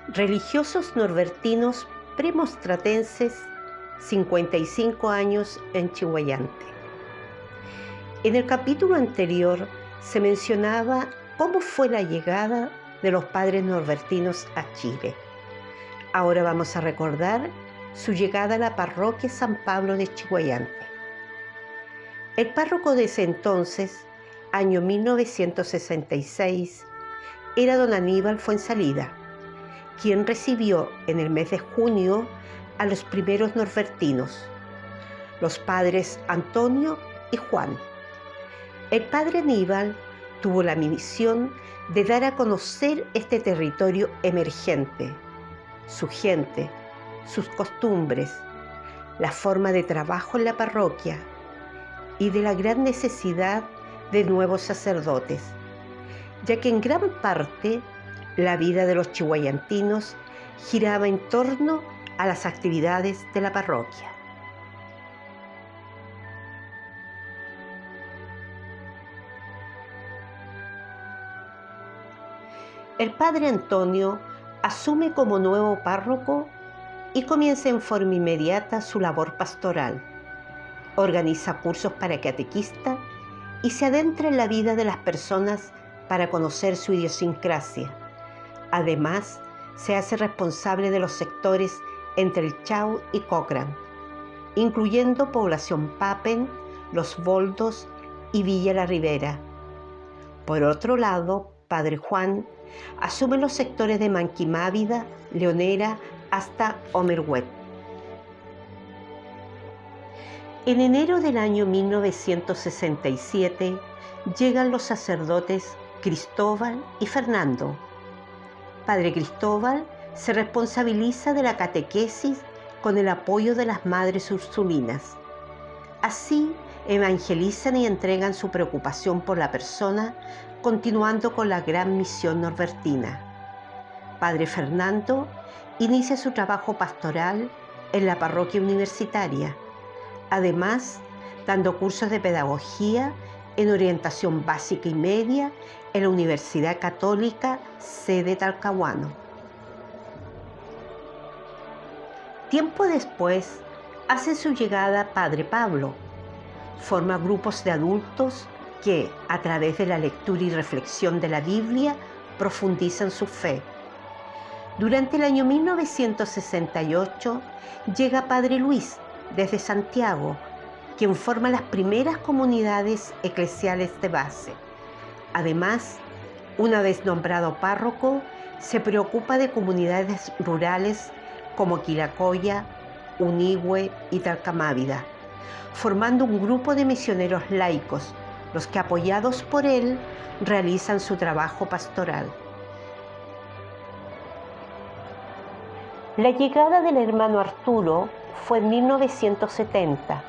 Religiosos norbertinos premonstratenses, 55 años en Chiguayante. En el capítulo anterior se mencionaba cómo fue la llegada de los padres norbertinos a Chile. Ahora vamos a recordar su llegada a la parroquia San Pablo de Chiguayante. El párroco de ese entonces, año 1966, era don Aníbal Fuensalida, quien recibió en el mes de junio a los primeros norbertinos, los padres Antonio y Juan. El padre Aníbal tuvo la misión de dar a conocer este territorio emergente, su gente, sus costumbres, la forma de trabajo en la parroquia y de la gran necesidad de nuevos sacerdotes, ya que en gran parte la vida de los chiguayantinos giraba en torno a las actividades de la parroquia. El padre Antonio asume como nuevo párroco y comienza en forma inmediata su labor pastoral. Organiza cursos para catequistas y se adentra en la vida de las personas para conocer su idiosincrasia. Además, se hace responsable de los sectores entre el Chau y Cochrane, incluyendo población Papen, Los Boldos y Villa La Ribera. Por otro lado, padre Juan asume los sectores de Manquimávida, Leonera hasta Omerhuet. En enero del año 1967 llegan los sacerdotes Cristóbal y Fernando. Padre Cristóbal se responsabiliza de la catequesis con el apoyo de las madres ursulinas. Así evangelizan y entregan su preocupación por la persona, continuando con la gran misión norbertina. Padre Fernando inicia su trabajo pastoral en la parroquia universitaria, además dando cursos de pedagogía en orientación básica y media en la Universidad Católica sede Talcahuano. Tiempo después hace su llegada Padre Pablo. Forma grupos de adultos que, a través de la lectura y reflexión de la Biblia, profundizan su fe. Durante el año 1968 llega Padre Luis desde Santiago, quien forma las primeras comunidades eclesiales de base. Además, una vez nombrado párroco, se preocupa de comunidades rurales como Quilacoya, Unihue y Talcamávida, formando un grupo de misioneros laicos, los que, apoyados por él, realizan su trabajo pastoral. La llegada del hermano Arturo fue en 1970.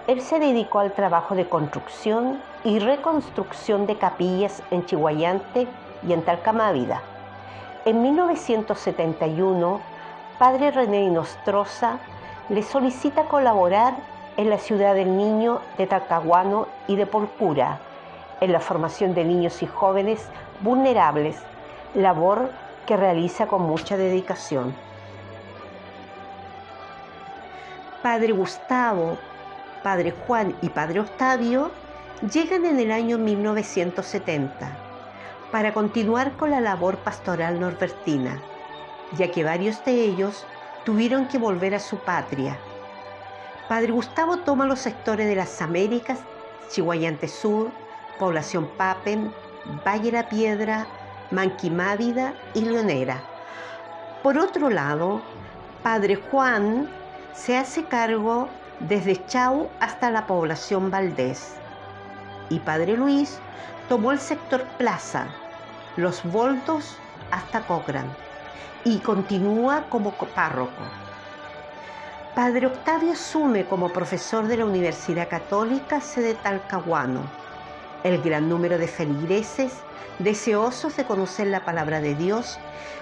Él se dedicó al trabajo de construcción y reconstrucción de capillas en Chiguayante y en Talcamávida. En 1971, Padre René Nostroza le solicita colaborar en la Ciudad del Niño de Talcahuano y de Polcura, en la formación de niños y jóvenes vulnerables, labor que realiza con mucha dedicación. Padre Gustavo, Padre Juan y Padre Octavio llegan en el año 1970 para continuar con la labor pastoral norbertina, ya que varios de ellos tuvieron que volver a su patria. Padre Gustavo toma los sectores de las Américas, Chiguayante Sur, Población Papen, Valle La Piedra, Manquimávida y Leonera. Por otro lado, Padre Juan se hace cargo desde Chau hasta la Población Valdés. Y Padre Luis tomó el sector Plaza, Los Boldos hasta Cochrane y continúa como párroco. Padre Octavio asume como profesor de la Universidad Católica sede Talcahuano. El gran número de feligreses, deseosos de conocer la palabra de Dios,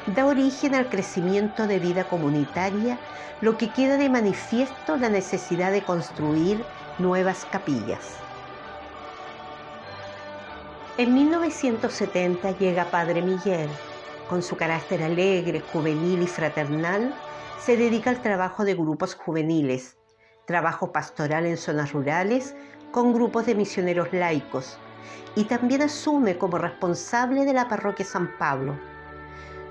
da origen al crecimiento de vida comunitaria, lo que queda de manifiesto la necesidad de construir nuevas capillas. En 1970 llega Padre Miguel, Con su carácter alegre, juvenil y fraternal, se dedica al trabajo de grupos juveniles, trabajo pastoral en zonas rurales con grupos de misioneros laicos, y también asume como responsable de la parroquia San Pablo.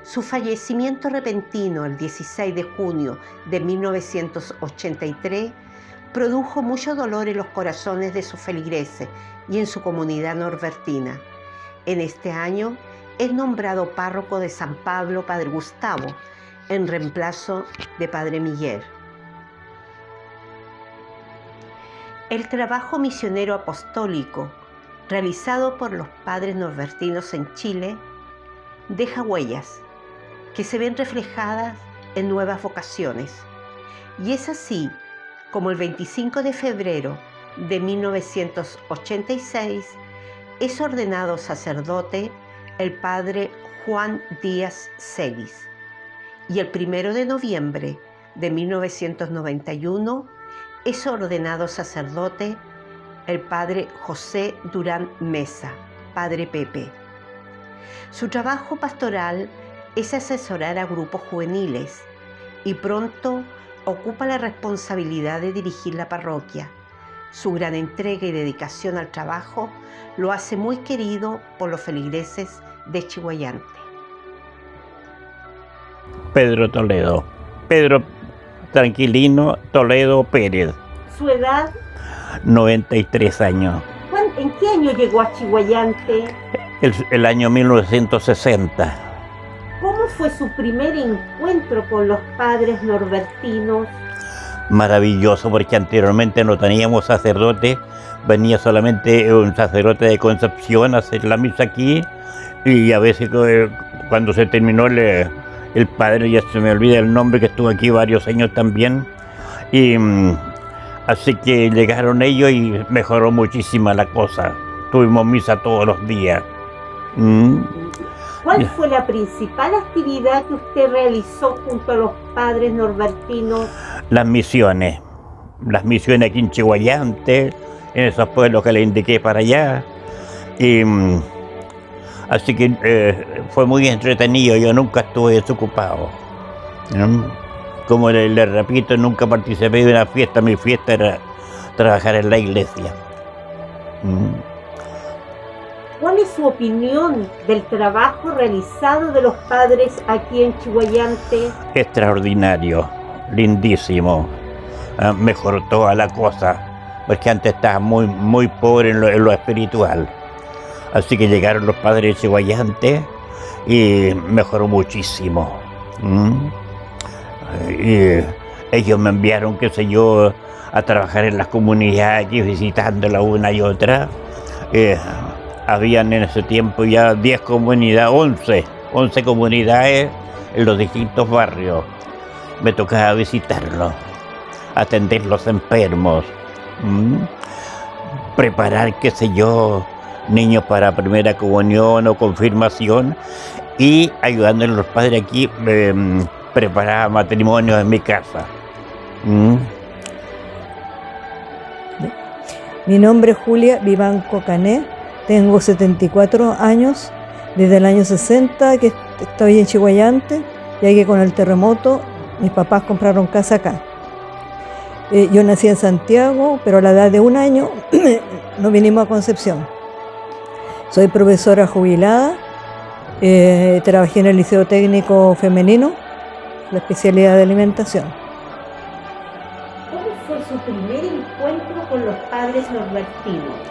Su fallecimiento repentino el 16 de junio de 1983 produjo mucho dolor en los corazones de sus feligreses y en su comunidad norbertina. En este año es nombrado párroco de San Pablo Padre Gustavo, en reemplazo de Padre Miguel. El trabajo misionero apostólico realizado por los padres norbertinos en Chile deja huellas que se ven reflejadas en nuevas vocaciones. Y es así como el 25 de febrero de 1986 es ordenado sacerdote el padre Juan Díaz Celis. Y el 1 de noviembre de 1991 es ordenado sacerdote el padre José Durán Mesa, padre Pepe. Su trabajo pastoral es asesorar a grupos juveniles y pronto ocupa la responsabilidad de dirigir la parroquia. Su gran entrega y dedicación al trabajo lo hace muy querido por los feligreses de Chiguayante. Pedro Toledo. Pedro Tranquilino Toledo Pérez. ¿Su edad? 93 años. ¿En qué año llegó a Chiguayante? El año 1960. ¿Cómo fue su primer encuentro con los padres norbertinos? Maravilloso, porque anteriormente no teníamos sacerdote, venía solamente un sacerdote de Concepción a hacer la misa aquí, y a veces cuando se terminó el padre, ya se me olvida el nombre, que estuvo aquí varios años también, y así que llegaron ellos y mejoró muchísimo la cosa. Tuvimos misa todos los días. ¿Cuál fue la principal actividad que usted realizó junto a los padres norbertinos? Las misiones aquí en Chiguayante, en esos pueblos que le indiqué para allá. Y así que fue muy entretenido, yo nunca estuve desocupado. Como le repito, nunca participé de una fiesta, mi fiesta era trabajar en la iglesia. ¿Cuál es su opinión del trabajo realizado de los padres aquí en Chiguayante? Extraordinario, lindísimo, mejoró toda la cosa, porque antes estaba muy pobre en lo espiritual. Así que llegaron los padres de Chiguayante y mejoró muchísimo. Y ellos me enviaron, qué sé yo, a trabajar en las comunidades aquí, visitándolas una y otra. Habían en ese tiempo ya 10 comunidades, 11 comunidades en los distintos barrios. Me tocaba visitarlos, atender los enfermos, preparar, qué sé yo, niños para primera comunión o confirmación, y ayudando a los padres aquí, preparar matrimonios en mi casa. Mi nombre es Julia Vivanco Cané, tengo 74 años, desde el año 60 que estoy en Chiguayante, ya que con el terremoto mis papás compraron casa acá. Yo nací en Santiago, pero a la edad de 1 año nos vinimos a Concepción. Soy profesora jubilada, trabajé en el Liceo Técnico Femenino, la especialidad de alimentación. ¿Cómo fue su primer encuentro con los padres norbertinos?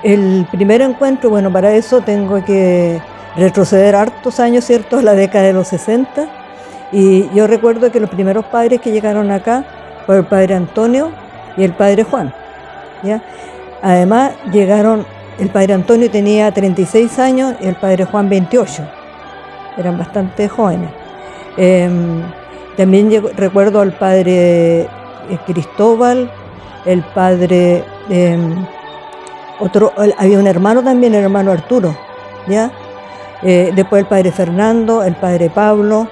El primer encuentro, bueno, para eso tengo que retroceder hartos años, ¿cierto?, a la década de los 60. Y yo recuerdo que los primeros padres que llegaron acá fue el padre Antonio y el padre Juan, ¿ya? Además llegaron, el padre Antonio tenía 36 años y el padre Juan 28. Eran bastante jóvenes. También recuerdo al padre Cristóbal, el padre... había un hermano también, el hermano Arturo, ¿ya? Después el padre Fernando, el padre Pablo,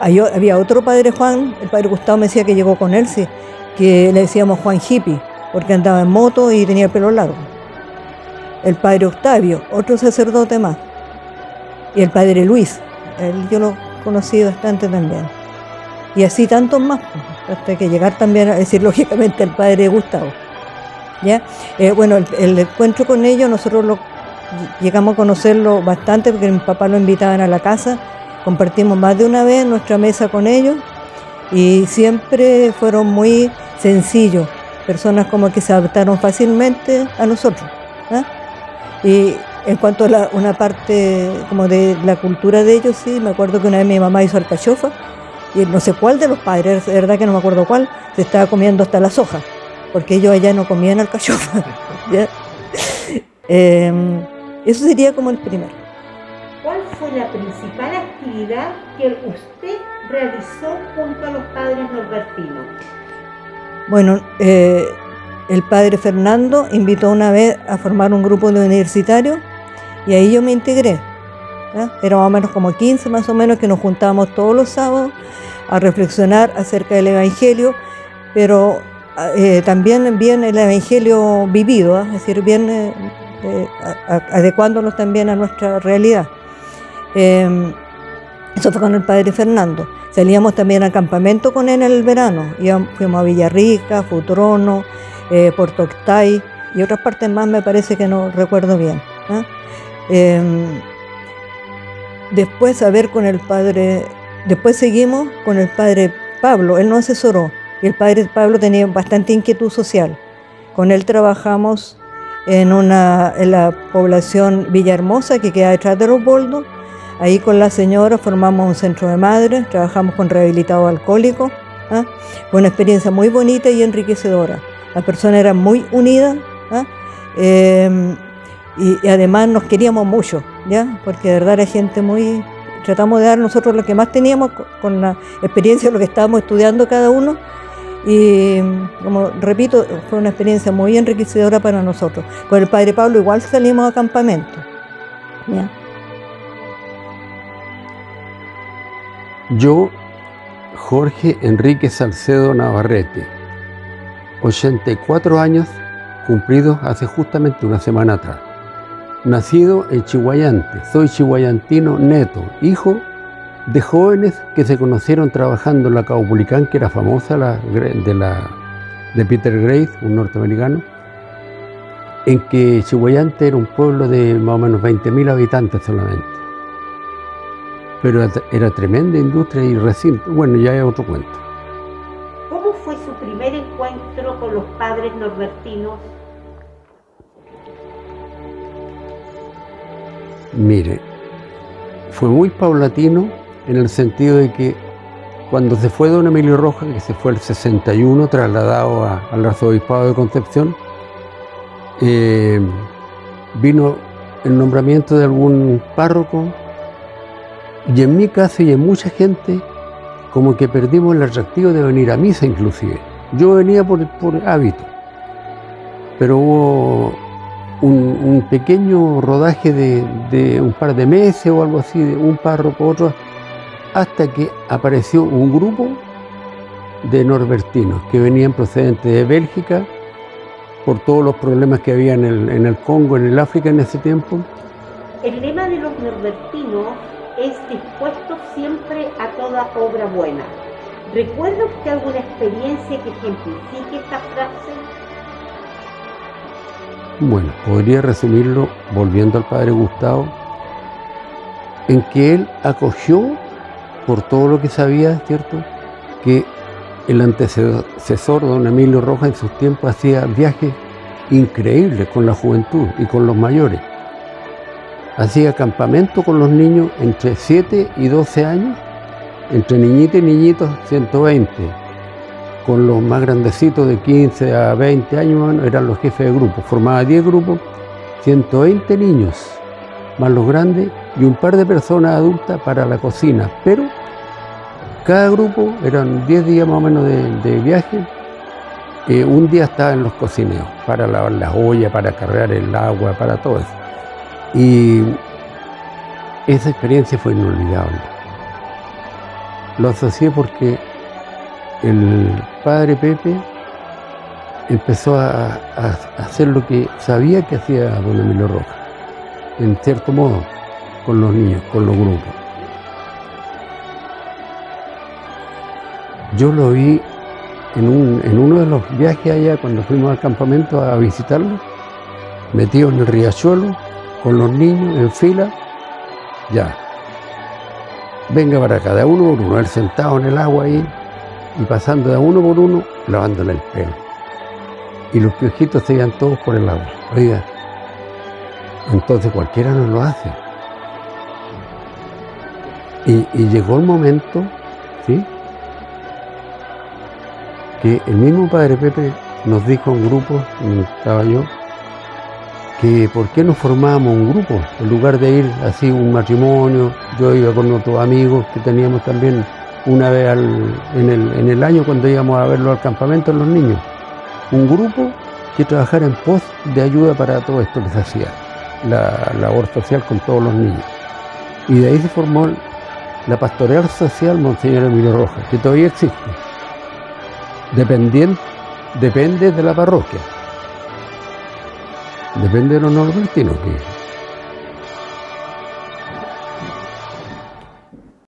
había otro padre Juan, el padre Gustavo me decía que llegó con él, sí, que le decíamos Juan Hippie, porque andaba en moto y tenía el pelo largo. El padre Octavio, otro sacerdote más. y el padre Luis, yo lo conocí bastante también. Y así tantos más, hasta que llegar también a decir lógicamente el padre Gustavo. ¿Ya? Bueno, el encuentro con ellos, nosotros llegamos a conocerlo bastante porque mis papás lo invitaban a la casa, compartimos más de una vez nuestra mesa con ellos y siempre fueron muy sencillos, personas como que se adaptaron fácilmente a nosotros. ¿Ah? Y en cuanto a una parte como de la cultura de ellos, sí, me acuerdo que una vez mi mamá hizo alcachofa y no sé cuál de los padres, de verdad que no me acuerdo cuál, se estaba comiendo hasta las hojas, porque ellos allá no comían alcachofa. ¿Ya? Eso sería como el primero. ¿Cuál fue la principal actividad que usted realizó junto a los padres norbertinos? Bueno, el padre Fernando invitó una vez a formar un grupo de universitarios y ahí yo me integré. ¿Ya? Era más o menos como 15 más o menos que nos juntábamos todos los sábados a reflexionar acerca del Evangelio, pero también bien el Evangelio vivido, es decir, bien adecuándonos también a nuestra realidad. Eso fue con el padre Fernando. Salíamos también al campamento con él en el verano. Fuimos a Villarrica, Futrono, Puerto Octay y otras partes más, me parece que no recuerdo bien. Después después seguimos con el padre Pablo, él nos asesoró y el padre Pablo tenía bastante inquietud social. Con él trabajamos en la población Villahermosa, que queda detrás de Los Boldos. Ahí con la señora formamos un centro de madres, trabajamos con rehabilitados alcohólicos. ¿Ah? Fue una experiencia muy bonita y enriquecedora. Las personas eran muy unidas. ¿Ah? Y además nos queríamos mucho, ¿ya? Porque de verdad era gente muy... Tratamos de dar nosotros lo que más teníamos con la experiencia de lo que estábamos estudiando cada uno. Y como repito, fue una experiencia muy enriquecedora para nosotros. Con el padre Pablo igual salimos a campamento. ¿Ya? Yo, Jorge Enrique Salcedo Navarrete, 84 años cumplidos hace justamente una semana atrás. Nacido en Chiguayante, soy chiguayantino neto, hijo de jóvenes que se conocieron trabajando en la Caupolicán, que era famosa, de Peter Grace, un norteamericano, en que Chiguayante era un pueblo de más o menos 20.000 habitantes solamente. Pero era tremenda industria y recinto. Bueno, ya es otro cuento. ¿Cómo fue su primer encuentro con los padres norbertinos? Mire, fue muy paulatino en el sentido de que cuando se fue don Emilio Rojas, que se fue el 61, trasladado al arzobispado de Concepción, vino el nombramiento de algún párroco. Y en mi caso y en mucha gente, como que perdimos el atractivo de venir a misa inclusive. Yo venía por hábito, pero hubo un pequeño rodaje de un par de meses o algo así, de un párroco, otro, hasta que apareció un grupo de norbertinos que venían procedentes de Bélgica por todos los problemas que había en el Congo, en el África en ese tiempo. El lema de los norbertinos es dispuesto siempre a toda obra buena. ¿Recuerda usted alguna experiencia que ejemplifique esta frase? Bueno, podría resumirlo volviendo al padre Gustavo, en que él acogió, por todo lo que sabía, ¿cierto?, que el antecesor, don Emilio Rojas, en sus tiempos hacía viajes increíbles con la juventud y con los mayores. Hacía campamento con los niños entre 7 y 12 años, entre niñitas y niñitos 120. Con los más grandecitos de 15 a 20 años, bueno, eran los jefes de grupo. Formaba 10 grupos, 120 niños, más los grandes, y un par de personas adultas para la cocina. Pero cada grupo, eran 10 días más o menos de viaje. Un día estaba en los cocineos, para lavar las ollas, para cargar el agua, para todo eso. Y esa experiencia fue inolvidable. Lo asocié porque el padre Pepe empezó a hacer lo que sabía que hacía don Emilio Rojas, en cierto modo, con los niños, con los grupos. Yo lo vi en uno de los viajes allá, cuando fuimos al campamento a visitarlo, metido en el riachuelo, con los niños en fila, ya. Venga para acá, de uno por uno, él sentado en el agua ahí, y pasando de uno por uno, lavándole el pelo. Y los piojitos se iban todos por el agua. Oiga, entonces cualquiera no lo hace. Y llegó el momento, ¿sí?, que el mismo Padre Pepe nos dijo en grupo, donde estaba yo, que por qué no formábamos un grupo, en lugar de ir así un matrimonio. Yo iba con otros amigos que teníamos también una vez en el año, cuando íbamos a verlo al campamento, los niños. Un grupo que trabajara en pos de ayuda para todo esto que se hacía, la labor social con todos los niños. Y de ahí se formó la Pastoral Social Monseñor Emilio Rojas, que todavía existe. Depende de la parroquia. Depende de los norbertinos, que